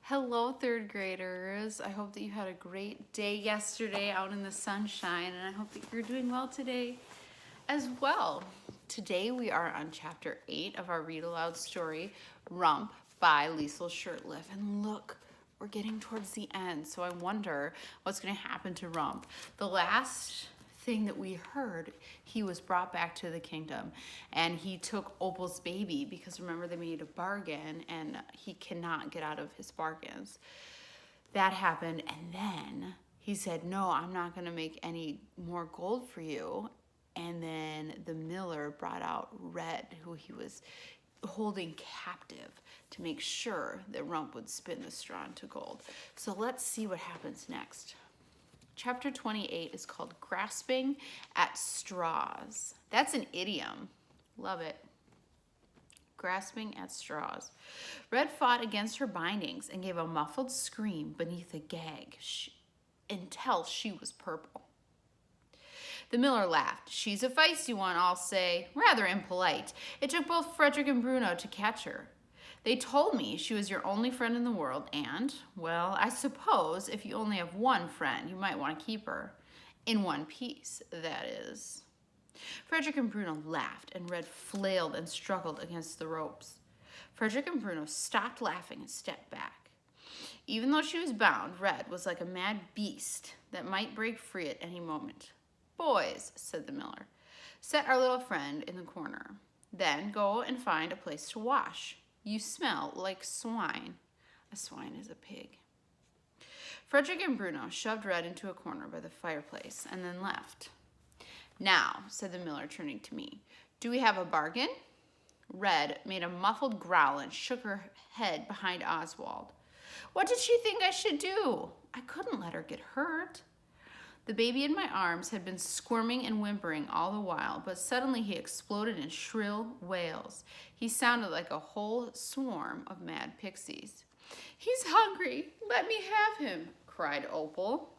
Hello, third graders. I hope that you had a great day yesterday out in the sunshine, and I hope that you're doing well today as well. Today we are on chapter 8 of our read aloud story, Rump by Liesl Shurtliff. And look, we're getting towards the end, so I wonder what's going to happen to Rump. The last thing that we heard, he was brought back to the kingdom and he took Opal's baby because remember they made a bargain and he cannot get out of his bargains. That happened, and then he said, no, I'm not going to make any more gold for you. And then the miller brought out Red, who he was holding captive to make sure that Rump would spin the straw into gold. So let's see what happens next. Chapter 28 is called Grasping at Straws. That's an idiom. Love it. Grasping at straws. Red fought against her bindings and gave a muffled scream beneath a gag until she was purple. The miller laughed. She's a feisty one, I'll say. Rather impolite. It took both Frederick and Bruno to catch her. They told me she was your only friend in the world, and, well, I suppose if you only have one friend, you might want to keep her. In one piece, that is. Frederick and Bruno laughed, and Red flailed and struggled against the ropes. Frederick and Bruno stopped laughing and stepped back. Even though she was bound, Red was like a mad beast that might break free at any moment. Boys, said the miller, set our little friend in the corner. Then go and find a place to wash. You smell like swine. A swine is a pig. Frederick and Bruno shoved Red into a corner by the fireplace and then left. Now, said the miller, turning to me, do we have a bargain? Red made a muffled growl and shook her head behind Oswald. What did she think I should do? I couldn't let her get hurt. The baby in my arms had been squirming and whimpering all the while, but suddenly he exploded in shrill wails. He sounded like a whole swarm of mad pixies. He's hungry. Let me have him, cried Opal,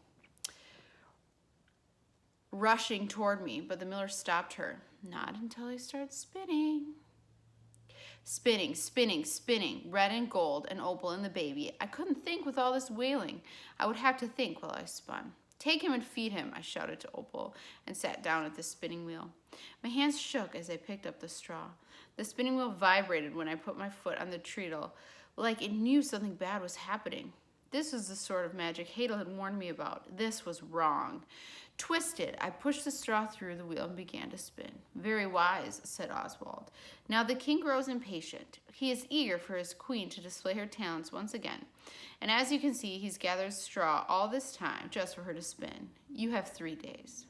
rushing toward me, but the miller stopped her. Not until he started spinning. Spinning, spinning, spinning, Red and gold and Opal and the baby. I couldn't think with all this wailing. I would have to think while I spun. Take him and feed him, I shouted to Opal, and sat down at the spinning wheel. My hands shook as I picked up the straw. The spinning wheel vibrated when I put my foot on the treadle, like it knew something bad was happening. This was the sort of magic Hadel had warned me about. This was wrong. Twisted, I pushed the straw through the wheel and began to spin. Very wise, said Oswald. Now the king grows impatient. He is eager for his queen to display her talents once again. And as you can see, he's gathered straw all this time just for her to spin. You have 3 days.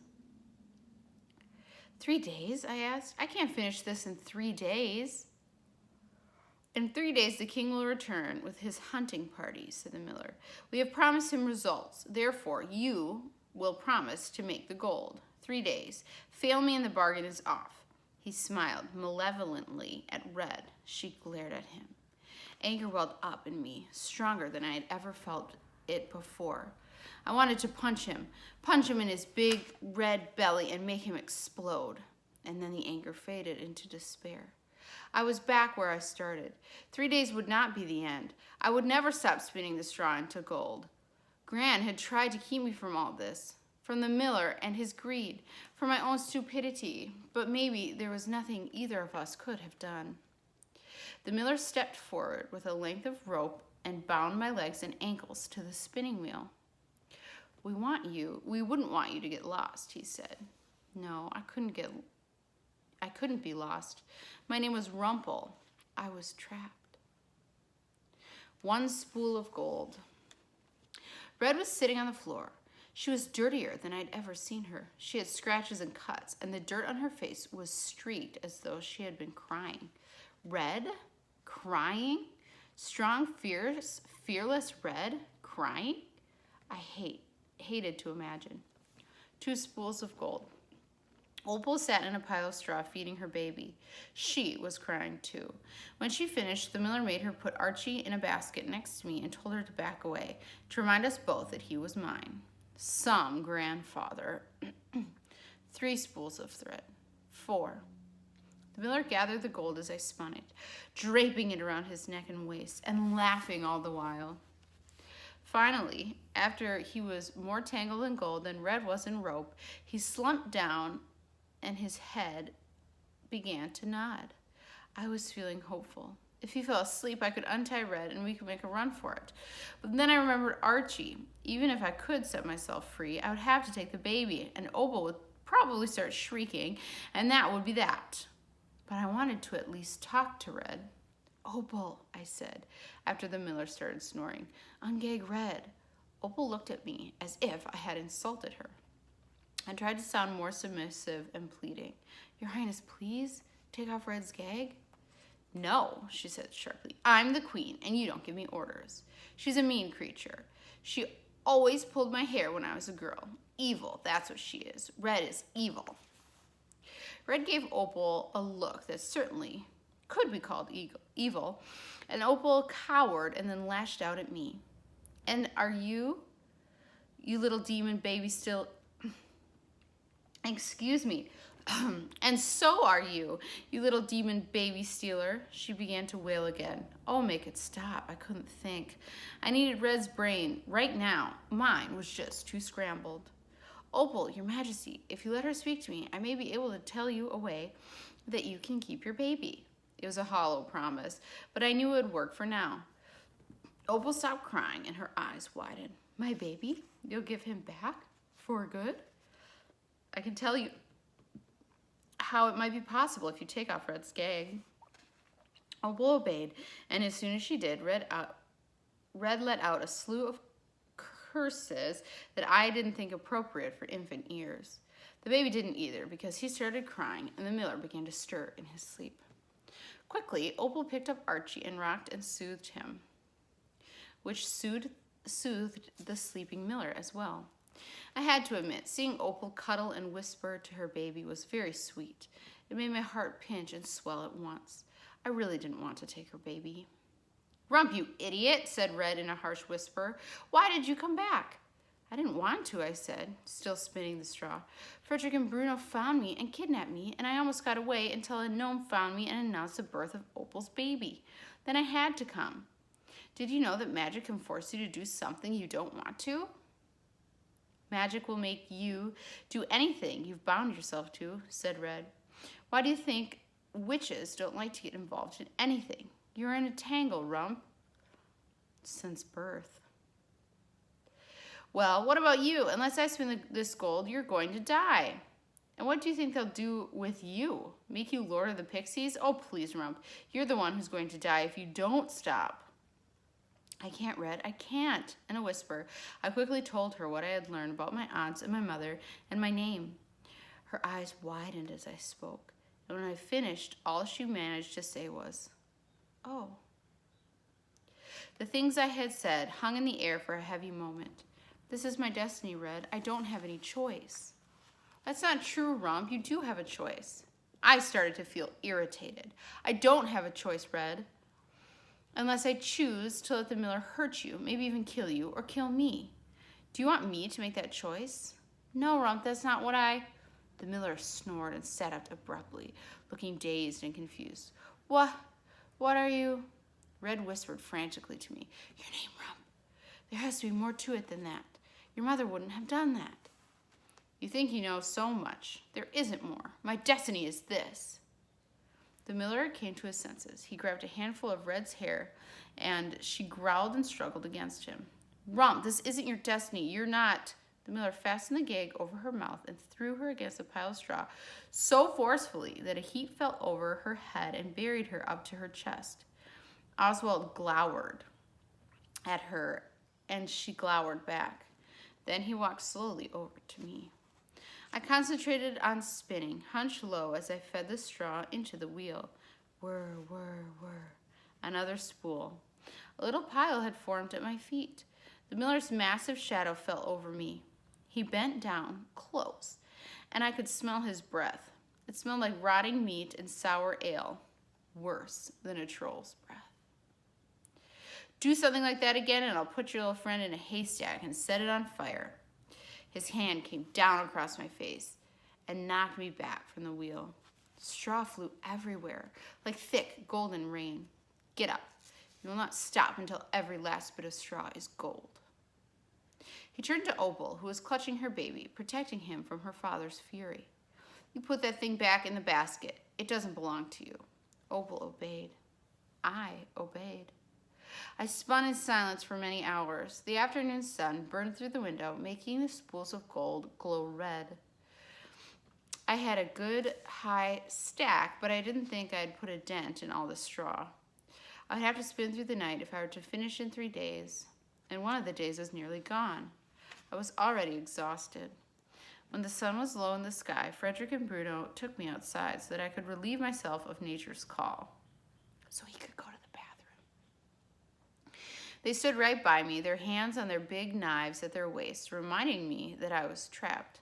3 days? I asked. I can't finish this in 3 days. In 3 days, the king will return with his hunting party, said the miller. We have promised him results. Therefore, you will promise to make the gold. 3 days. Fail me and the bargain is off. He smiled malevolently at Red. She glared at him. Anger welled up in me, stronger than I had ever felt it before. I wanted to punch him in his big red belly and make him explode. And then the anger faded into despair. I was back where I started. 3 days would not be the end. I would never stop spinning the straw into gold. Gran had tried to keep me from all this, from the miller and his greed, from my own stupidity, but maybe there was nothing either of us could have done. The miller stepped forward with a length of rope and bound my legs and ankles to the spinning wheel. We wouldn't want you to get lost, he said. No, I couldn't be lost. My name was Rumple. I was trapped. 1 spool of gold. Red was sitting on the floor. She was dirtier than I'd ever seen her. She had scratches and cuts, and the dirt on her face was streaked as though she had been crying. Red? Crying? Strong, fierce, fearless Red? Crying? I hated to imagine. 2 spools of gold. Opal sat in a pile of straw feeding her baby. She was crying too. When she finished, the miller made her put Archie in a basket next to me and told her to back away, to remind us both that he was mine. Some grandfather. 3 spools of thread. 4. The miller gathered the gold as I spun it, draping it around his neck and waist, and laughing all the while. Finally, after he was more tangled in gold than Red was in rope, he slumped down and his head began to nod. I was feeling hopeful. If he fell asleep, I could untie Red and we could make a run for it. But then I remembered Archie. Even if I could set myself free, I would have to take the baby, and Opal would probably start shrieking, and that would be that. But I wanted to at least talk to Red. Opal, I said, after the miller started snoring. Ungag Red. Opal looked at me as if I had insulted her. I tried to sound more submissive and pleading. Your Highness, please take off Red's gag. No, she said sharply. I'm the queen, and you don't give me orders. She's a mean creature. She always pulled my hair when I was a girl. Evil, that's what she is. Red is evil. Red gave Opal a look that certainly could be called evil, and Opal cowered and then lashed out at me. And are you little demon baby still... Excuse me. And so are you little demon baby stealer. She began to wail again. Oh, make it stop. I couldn't think. I needed Red's brain right now. Mine was just too scrambled. Opal, your majesty, if you let her speak to me, I may be able to tell you a way that you can keep your baby. It was a hollow promise, but I knew it would work for now. Opal stopped crying and her eyes widened. My baby? You'll give him back? For good? I can tell you how it might be possible if you take off Red's gag. Opal obeyed, and as soon as she did, Red let out a slew of curses that I didn't think appropriate for infant ears. The baby didn't either, because he started crying, and the miller began to stir in his sleep. Quickly, Opal picked up Archie and rocked and soothed him, which soothed the sleeping miller as well. I had to admit, seeing Opal cuddle and whisper to her baby was very sweet. It made my heart pinch and swell at once. I really didn't want to take her baby. Rump, you idiot, said Red in a harsh whisper. Why did you come back? I didn't want to, I said, still spinning the straw. Frederick and Bruno found me and kidnapped me, and I almost got away until a gnome found me and announced the birth of Opal's baby. Then I had to come. Did you know that magic can force you to do something you don't want to? Magic will make you do anything you've bound yourself to, said Red. Why do you think witches don't like to get involved in anything? You're in a tangle, Rump. Since birth. Well, what about you? Unless I spend this gold, you're going to die. And what do you think they'll do with you? Make you Lord of the Pixies? Oh, please, Rump. You're the one who's going to die if you don't stop. I can't, Red. I can't. In a whisper, I quickly told her what I had learned about my aunts and my mother and my name. Her eyes widened as I spoke, and when I finished, all she managed to say was, oh. The things I had said hung in the air for a heavy moment. This is my destiny, Red. I don't have any choice. That's not true, Rump. You do have a choice. I started to feel irritated. I don't have a choice, Red. Unless I choose to let the miller hurt you, maybe even kill you, or kill me. Do you want me to make that choice? No, Rump, that's not what I... The miller snored and sat up abruptly, looking dazed and confused. What are you... Red whispered frantically to me. Your name, Rump. There has to be more to it than that. Your mother wouldn't have done that. You think you know so much. There isn't more. My destiny is this. The miller came to his senses. He grabbed a handful of Red's hair, and she growled and struggled against him. Rump, this isn't your destiny. You're not... The miller fastened the gag over her mouth and threw her against a pile of straw so forcefully that a heap fell over her head and buried her up to her chest. Oswald glowered at her, and she glowered back. Then he walked slowly over to me. I concentrated on spinning, hunched low as I fed the straw into the wheel. Whir, whir, whir. Another spool. A little pile had formed at my feet. The miller's massive shadow fell over me. He bent down, close, and I could smell his breath. It smelled like rotting meat and sour ale, worse than a troll's breath. Do something like that again, and I'll put your little friend in a haystack and set it on fire. His hand came down across my face and knocked me back from the wheel. Straw flew everywhere, like thick golden rain. Get up. You will not stop until every last bit of straw is gold. He turned to Opal, who was clutching her baby, protecting him from her father's fury. You put that thing back in the basket. It doesn't belong to you. Opal obeyed. I obeyed. I spun in silence for many hours. The afternoon sun burned through the window, making the spools of gold glow red. I had a good high stack, but I didn't think I'd put a dent in all the straw. I'd have to spin through the night if I were to finish in 3 days, and one of the days was nearly gone. I was already exhausted. When the sun was low in the sky, Frederick and Bruno took me outside so that I could relieve myself of nature's call, so he could go to the bathroom. They stood right by me, their hands on their big knives at their waists, reminding me that I was trapped.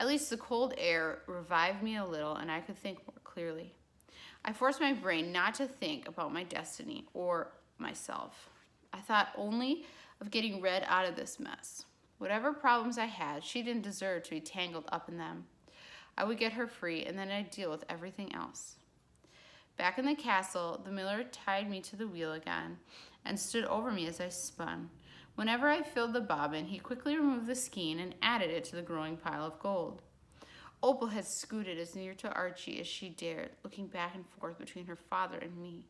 At least the cold air revived me a little, and I could think more clearly. I forced my brain not to think about my destiny or myself. I thought only of getting Red out of this mess. Whatever problems I had, she didn't deserve to be tangled up in them. I would get her free, and then I'd deal with everything else. Back in the castle, the miller tied me to the wheel again and stood over me as I spun. Whenever I filled the bobbin, he quickly removed the skein and added it to the growing pile of gold. Opal had scooted as near to Archie as she dared, looking back and forth between her father and me.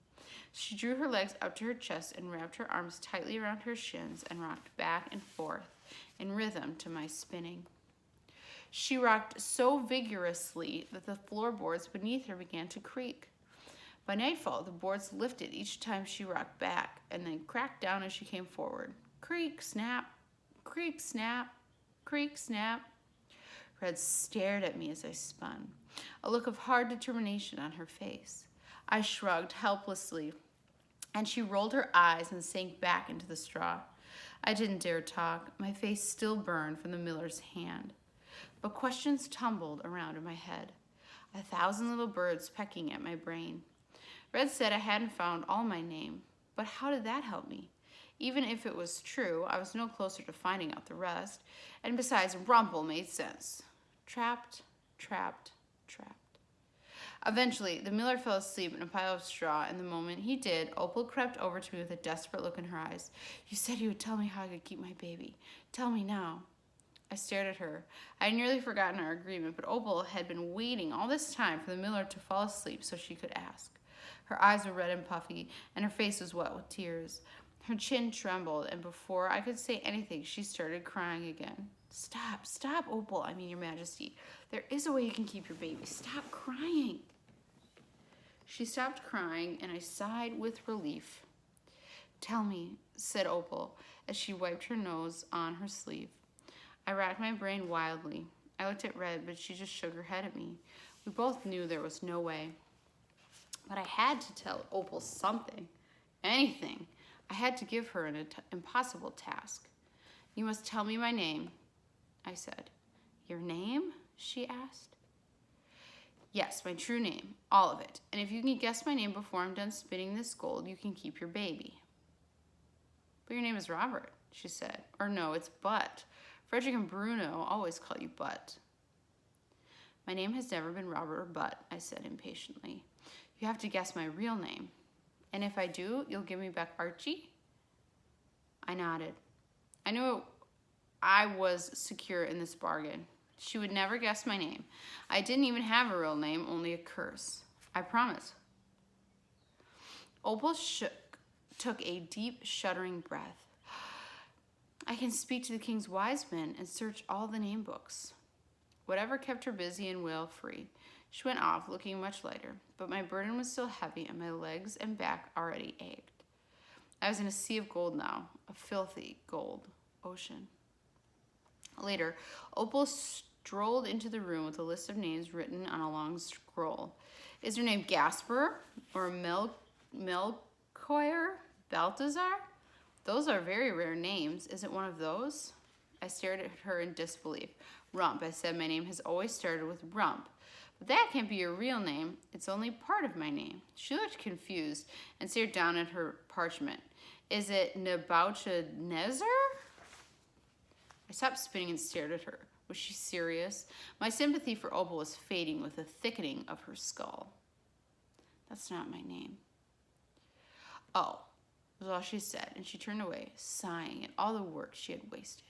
She drew her legs up to her chest and wrapped her arms tightly around her shins and rocked back and forth in rhythm to my spinning. She rocked so vigorously that the floorboards beneath her began to creak. By nightfall, the boards lifted each time she rocked back and then cracked down as she came forward. Creak, snap, creak, snap, creak, snap. Red stared at me as I spun, a look of hard determination on her face. I shrugged helplessly, and she rolled her eyes and sank back into the straw. I didn't dare talk. My face still burned from the miller's hand. But questions tumbled around in my head, 1,000 little birds pecking at my brain. Red said I hadn't found all my name, but how did that help me? Even if it was true, I was no closer to finding out the rest, and besides, Rumple made sense. Trapped, trapped, trapped. Eventually, the miller fell asleep in a pile of straw, and the moment he did, Opal crept over to me with a desperate look in her eyes. You said you would tell me how I could keep my baby. Tell me now. I stared at her. I had nearly forgotten our agreement, but Opal had been waiting all this time for the miller to fall asleep so she could ask. Her eyes were red and puffy, and her face was wet with tears. Her chin trembled, and before I could say anything, she started crying again. Stop, stop, Opal, Your Majesty. There is a way you can keep your baby. Stop crying. She stopped crying, and I sighed with relief. Tell me, said Opal, as she wiped her nose on her sleeve. I racked my brain wildly. I looked at Red, but she just shook her head at me. We both knew there was no way. But I had to tell Opal something. Anything. I had to give her an impossible task. You must tell me my name, I said. Your name? She asked. Yes, my true name, all of it. And if you can guess my name before I'm done spinning this gold, you can keep your baby. But your name is Robert, she said. Or no, it's Butt. Frederick and Bruno always call you Butt. My name has never been Robert or Butt, I said impatiently. You have to guess my real name. And if I do, you'll give me back Archie? I nodded. I knew I was secure in this bargain. She would never guess my name. I didn't even have a real name, only a curse. I promise. Opal took a deep, shuddering breath. I can speak to the king's wise men and search all the name books. Whatever kept her busy and wail-free. She went off, looking much lighter, but my burden was still heavy and my legs and back already ached. I was in a sea of gold now, a filthy gold ocean. Later, Opal strolled into the room with a list of names written on a long scroll. Is her name Gasper or Melchior? Balthazar? Those are very rare names. Is it one of those? I stared at her in disbelief. Rump, I said. My name has always started with Rump. But that can't be your real name. It's only part of my name. She looked confused and stared down at her parchment. Is it Nebuchadnezzar? I stopped spinning and stared at her. Was she serious? My sympathy for Opal was fading with the thickening of her skull. That's not my name. Oh, was all she said, and she turned away, sighing at all the work she had wasted.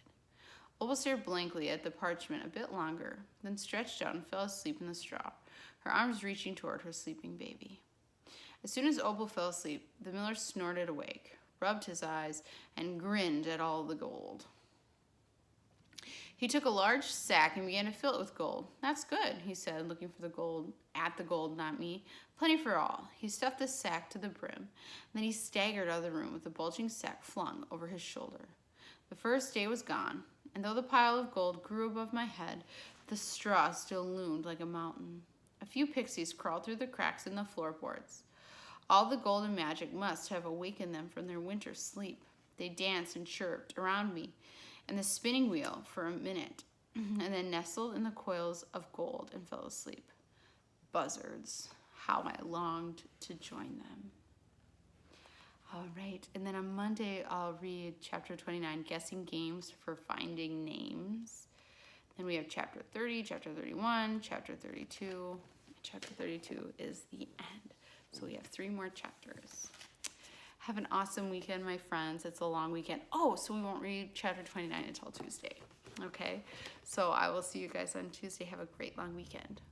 Opal stared blankly at the parchment a bit longer, then stretched out and fell asleep in the straw, her arms reaching toward her sleeping baby. As soon as Opal fell asleep, the miller snorted awake, rubbed his eyes, and grinned at all the gold. He took a large sack and began to fill it with gold. "That's good," he said, looking for the gold, not me. "Plenty for all." He stuffed the sack to the brim. Then he staggered out of the room with the bulging sack flung over his shoulder. The first day was gone, and though the pile of gold grew above my head, the straw still loomed like a mountain. A few pixies crawled through the cracks in the floorboards. All the golden magic must have awakened them from their winter sleep. They danced and chirped around me and the spinning wheel for a minute, and then nestled in the coils of gold and fell asleep. Buzzards, how I longed to join them. All right, and then on Monday, I'll read chapter 29, Guessing Games for Finding Names. Then we have chapter 30, chapter 31, chapter 32. Chapter 32 is the end. So we have 3 more chapters. Have an awesome weekend, my friends. It's a long weekend. Oh, so we won't read chapter 29 until Tuesday. Okay, so I will see you guys on Tuesday. Have a great long weekend.